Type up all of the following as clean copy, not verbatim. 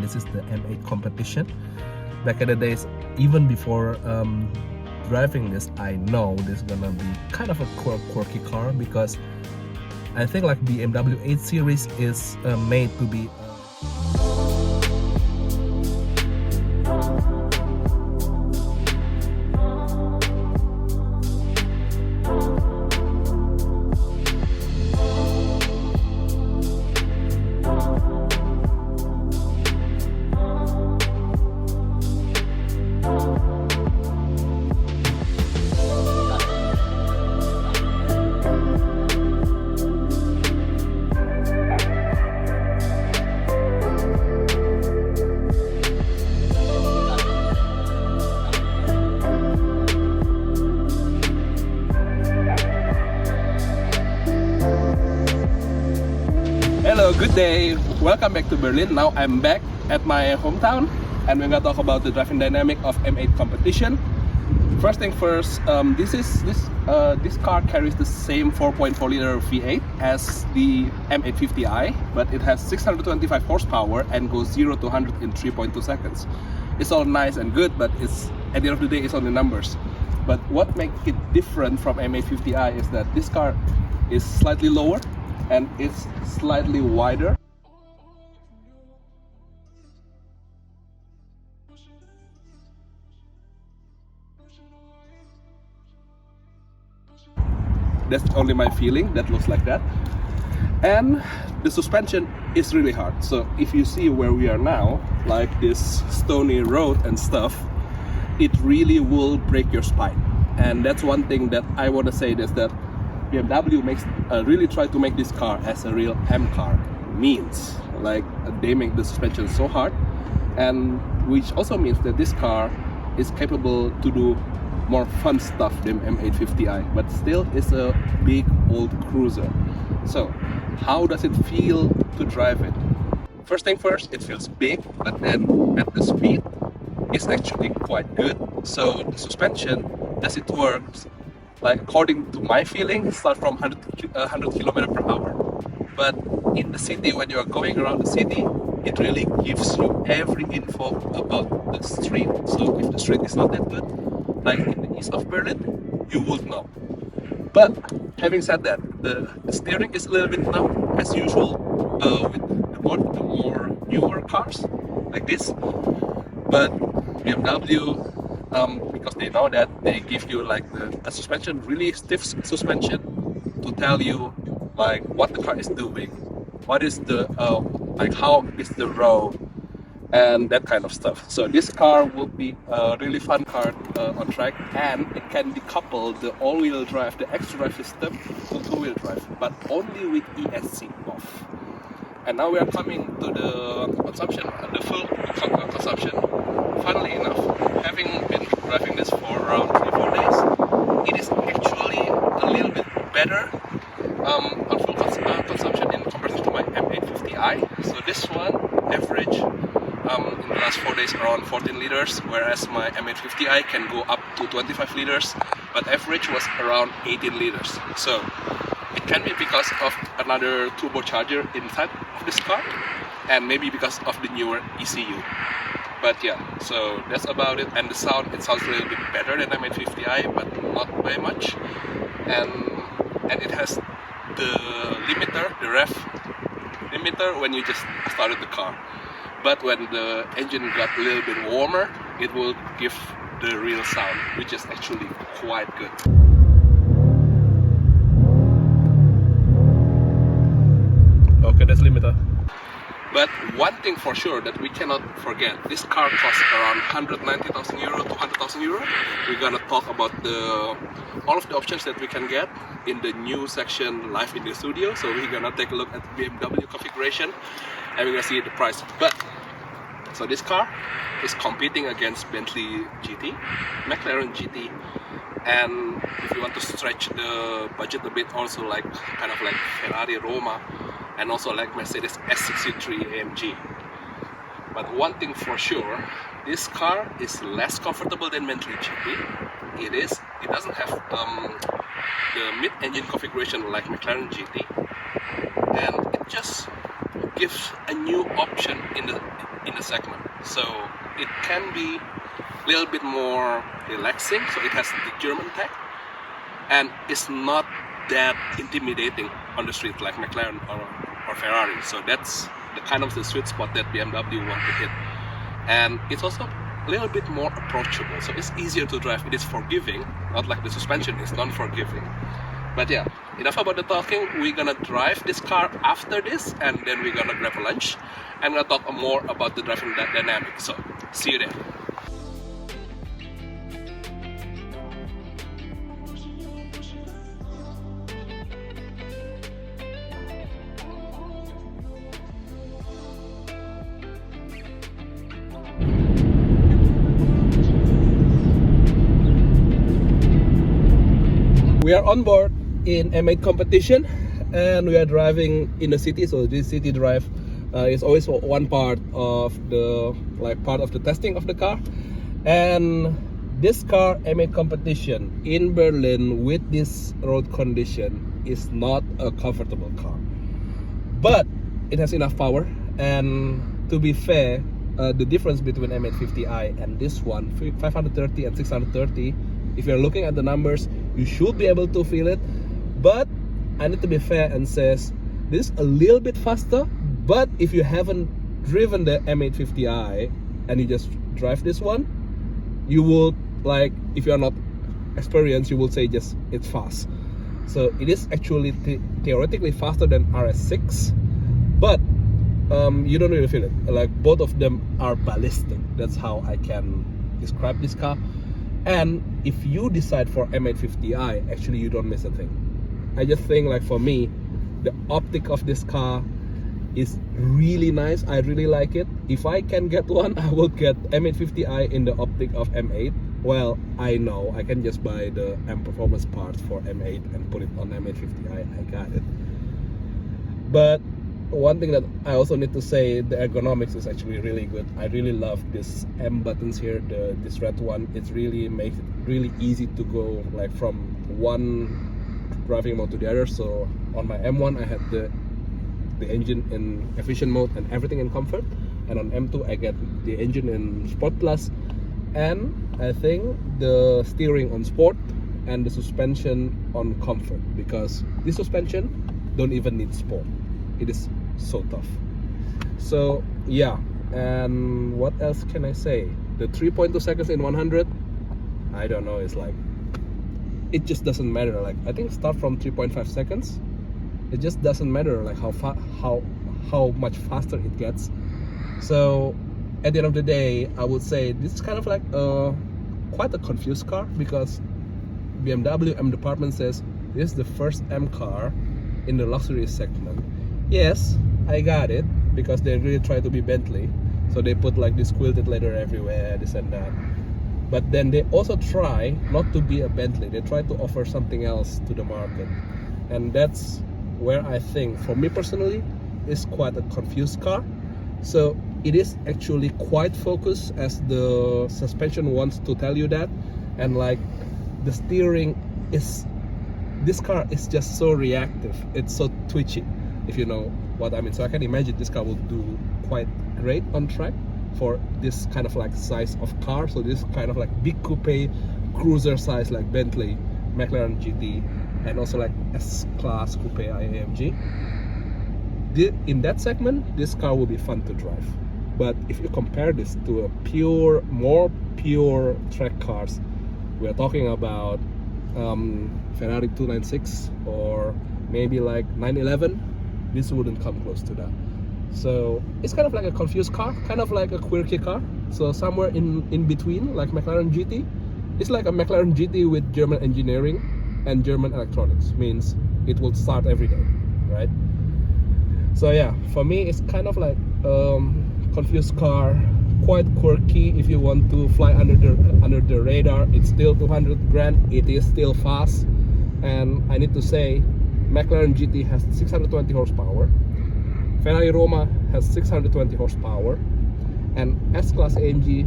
this is the M8 competition. Back in the days, even before driving this, I know this is gonna be kind of a quirky car, because I think like the M8 series is made to be Hello, good day. Welcome back to Berlin. Now I'm back at my hometown, and we're gonna talk about the driving dynamic of M8 competition. First thing first, this car carries the same 4.4 liter V8 as the M850i, but it has 625 horsepower and goes 0 to 100 in 3.2 seconds. It's all nice and good, but it's at the end of the day, it's only numbers. But what makes it different from M850i is that this car is slightly lower and it's slightly wider. That's only my feeling, that looks like that. And the suspension is really hard. So if you see where we are now, like this stony road and stuff, it really will break your spine. And that's one thing that I want to say, is that BMW really try to make this car as a real M car. Means like they make the suspension so hard, and which also means that this car is capable to do more fun stuff than M850i, but still is a big old cruiser. So how does it feel to drive it? First thing first, it feels big, but then at the speed it's actually quite good. So the suspension, as it works, like according to my feeling, start from 100 km per hour. But in the city, when you are going around the city, it really gives you every info about the street. So if the street is not that good, like in the east of Berlin, you would know. But having said that, the steering is a little bit numb as usual with the more newer cars like this. But BMW, because they know that, they give you like a suspension, really stiff suspension, to tell you like what the car is doing, what is the like how is the road, and that kind of stuff. So this car will be a really fun car on track, and it can decouple the all-wheel drive, the extra drive system, to two-wheel drive, but only with ESC off. And now we are coming to the consumption, the full consumption. Funnily enough, having been driving this for around 3-4 days, it is actually a little bit better on full consumption in comparison to my M850i. So this one average in the last 4 days around 14 liters, whereas my M850i can go up to 25 liters, but average was around 18 liters. So it can be because of another turbocharger inside of this car, and maybe because of the newer ECU. But yeah, so that's about it. And the sound, it sounds a little bit better than M850i, but not by much. And it has the limiter, the rev limiter, when you just started the car. But when the engine got a little bit warmer, it will give the real sound, which is actually quite good. Okay, that's limiter. But one thing for sure that we cannot forget, this car costs around 190,000 euro to 100,000 euro. We're gonna talk about all of the options that we can get in the new section live in the studio. So we're gonna take a look at the BMW configuration, and we're gonna see the price. But so this car is competing against Bentley GT, McLaren GT, and if you want to stretch the budget a bit, also like kind of like Ferrari Roma, and also like Mercedes S63 AMG. But one thing for sure, this car is less comfortable than Bentley GT. It doesn't have the mid-engine configuration like McLaren GT, and it just gives a new option in in the segment, so it can be a little bit more relaxing. So it has the German tech, and it's not that intimidating on the street like McLaren or Ferrari. So that's the kind of the sweet spot that BMW want to hit. And it's also a little bit more approachable, so it's easier to drive. It is forgiving, not like the suspension is non-forgiving. But yeah, enough about the talking. We're gonna drive this car after this, and then we're gonna grab a lunch and we're gonna talk more about the driving dynamics. So see you there. We are on board in M8 competition, and we are driving in the city. So this city drive is always one part of the testing of the car. And this car, M8 competition in Berlin with this road condition, is not a comfortable car, but it has enough power. And to be fair, the difference between M850i and this one, 530 and 630, if you're looking at the numbers, you should be able to feel it. But I need to be fair and says this is a little bit faster. But if you haven't driven the M850i and you just drive this one, you will, like, if you're not experienced, you will say just it's fast. So it is actually theoretically faster than RS6, but you don't really feel it. Like, both of them are ballistic. That's how I can describe this car. And if you decide for M850i, actually you don't miss a thing. I just think, like, for me, the optic of this car is really nice. I really like it. If I can get one, I will get M850i in the optic of M8. Well, I know I can just buy the M Performance parts for M8 and put it on M850i. I got it. But one thing that I also need to say, the ergonomics is actually really good. I really love this M buttons here, this red one. It really makes it really easy to go, like, from one driving mode to the other. So on my M1 I had the engine in efficient mode and everything in comfort, and on M2 I get the engine in Sport Plus, and I think the steering on Sport and the suspension on Comfort, because this suspension don't even need Sport. It is so tough. So yeah, and what else can I say? The 3.2 seconds in 100, I don't know, it's like, it just doesn't matter. Like, I think start from 3.5 seconds, it just doesn't matter, like, how much faster it gets. So at the end of the day, I would say this is kind of like quite a confused car, because BMW M department says this is the first M car in the luxury segment. Yes, I got it, because they really try to be Bentley, so they put like this quilted leather everywhere, this and that. But then they also try not to be a Bentley. They try to offer something else to the market, and that's where I think, for me personally, is quite a confused car. So it is actually quite focused, as the suspension wants to tell you that, and like the steering is, this car is just so reactive, it's so twitchy, if you know what I mean. So I can imagine this car will do quite great on track for this kind of like size of car. So this kind of like big coupe, cruiser size, like Bentley, McLaren GT, and also like S-Class coupe AMG. In that segment, this car will be fun to drive. But if you compare this to a more pure track cars, we are talking about Ferrari 296 or maybe like 911, this wouldn't come close to that. So it's kind of like a confused car, kind of like a quirky car. So somewhere in between, like McLaren GT. It's like a McLaren GT with German engineering and German electronics, means it will start every day, right? So yeah, for me it's kind of like confused car, quite quirky. If you want to fly under the radar, it's still 200 grand. It is still fast, and I need to say, McLaren GT has 620 horsepower, Ferrari Roma has 620 horsepower, and S-Class AMG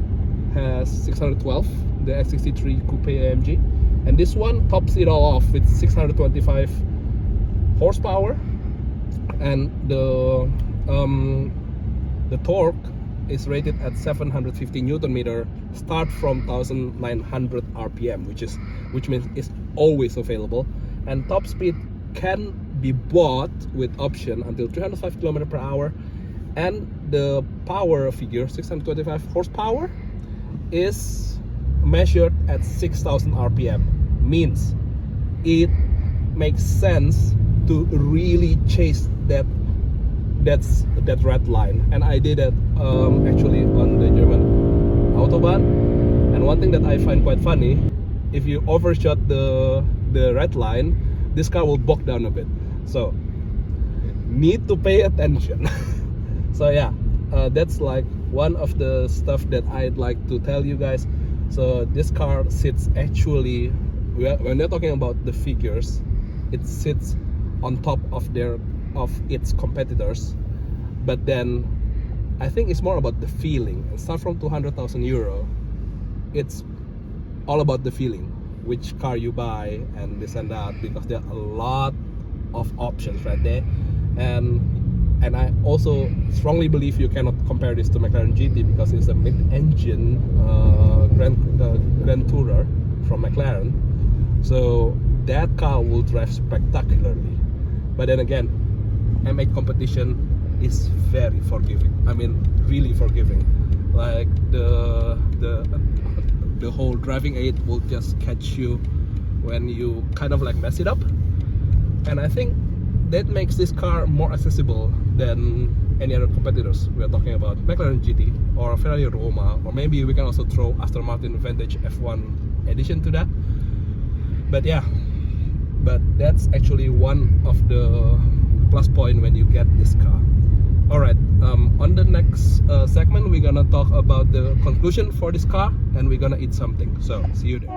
has 612, the X63 Coupe AMG, and this one tops it all off with 625 horsepower, and the torque is rated at 750 Newton meter, start from 1900 RPM, which means it's always available, and top speed can be bought with option until 305 km per hour, and the power figure 625 horsepower is measured at 6000 RPM, means it makes sense to really chase that red line. And I did it actually on the German Autobahn, and one thing that I find quite funny, if you overshot the red line, this car will bog down a bit, so need to pay attention. So yeah, that's like one of the stuff that I'd like to tell you guys. So this car sits actually, when they're talking about the figures, it sits on top of its competitors, but then I think it's more about the feeling. And start from 200,000 euro, it's all about the feeling, which car you buy and this and that, because there are a lot of options right there. And I also strongly believe you cannot compare this to McLaren GT, because it's a mid-engine Grand Tourer from McLaren. So that car will drive spectacularly. But then again, M8 competition is very forgiving. I mean, really forgiving. Like the whole driving aid will just catch you when you kind of like mess it up. And I think that makes this car more accessible than any other competitors. We are talking about McLaren GT or Ferrari Roma, or maybe we can also throw Aston Martin Vantage F1 edition to that. But yeah, but that's actually one of the plus point when you get this car. Alright, on the next segment we're gonna talk about the conclusion for this car, and we're gonna eat something. So see you there.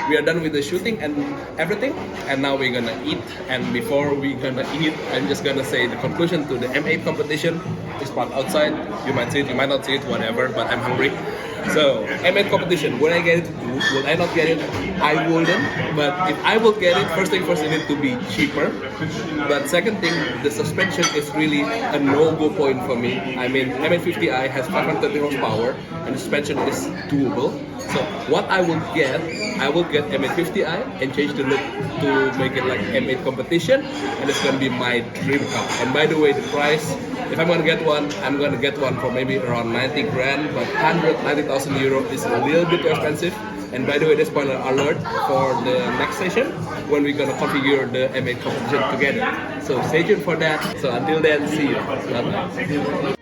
We are done with the shooting and everything, and now we're gonna eat. And before we're gonna eat, I'm just gonna say the conclusion to the M8 competition is parked outside. You might see it, you might not see it, whatever, but I'm hungry. So M8 competition, will I get it? Will I not get it? I wouldn't, but if I will get it, first thing first, it needs to be cheaper. But second thing, the suspension is really a no-go point for me. I mean, M850i has 530 horsepower and the suspension is doable. So what I will get M850i and change the look to make it like M8 competition, and it's gonna be my dream car. And by the way, the price, if I'm gonna get one, I'm gonna get one for maybe around 90 grand, but 190,000 euro is a little bit too expensive. And by the way, there's spoiler alert for the next session when we're gonna configure the M8 competition together. So stay tuned for that. So until then, see you. Bye bye.